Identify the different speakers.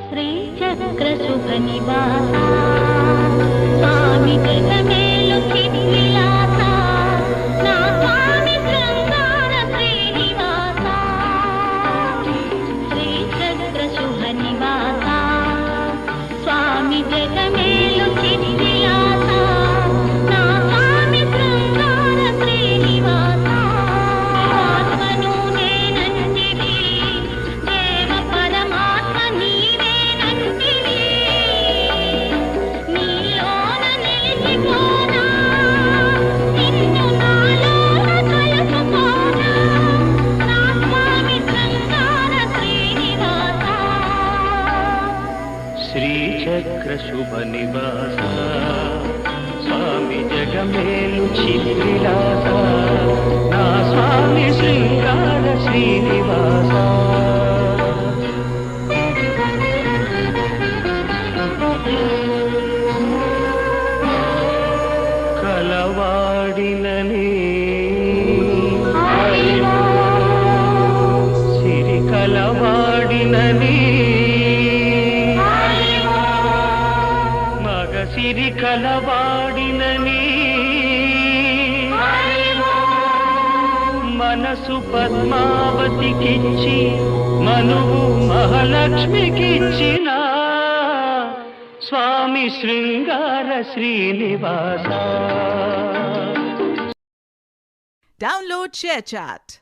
Speaker 1: శ్రీచక్ర శుభ నివాస స్వామి జగమేలు చిత్విలాస నా స్వామి శృంగార శ్రీనివాస శ్రీచక్ర శుభ నివాస స్వామి జగమేలు చిత్విలాస నా స్వామి శృంగార శ్రీనివాస ఆత్మను నేనంటివి దేవ పరమాత్మ నీవేనంటివి నీలోన నిలిచిపోనా నిన్ను నాలోన కలుపుకోనా నా స్వామి శృంగార శ్రీనివాస
Speaker 2: శ్రీచక్ర శుభ నివాస స్వామి జగమేలు చిత్విలాస నా స్వామి శృంగార శ్రీనివాస కలవాడిననే సిరి కలవాడినని సిరి కలవాడినని మనసు పద్మావతికిచ్చి మనువు మహాలక్ష్మికిచ్చిన స్వామి శృంగార శ్రీనివాస.
Speaker 3: Download ShareChat.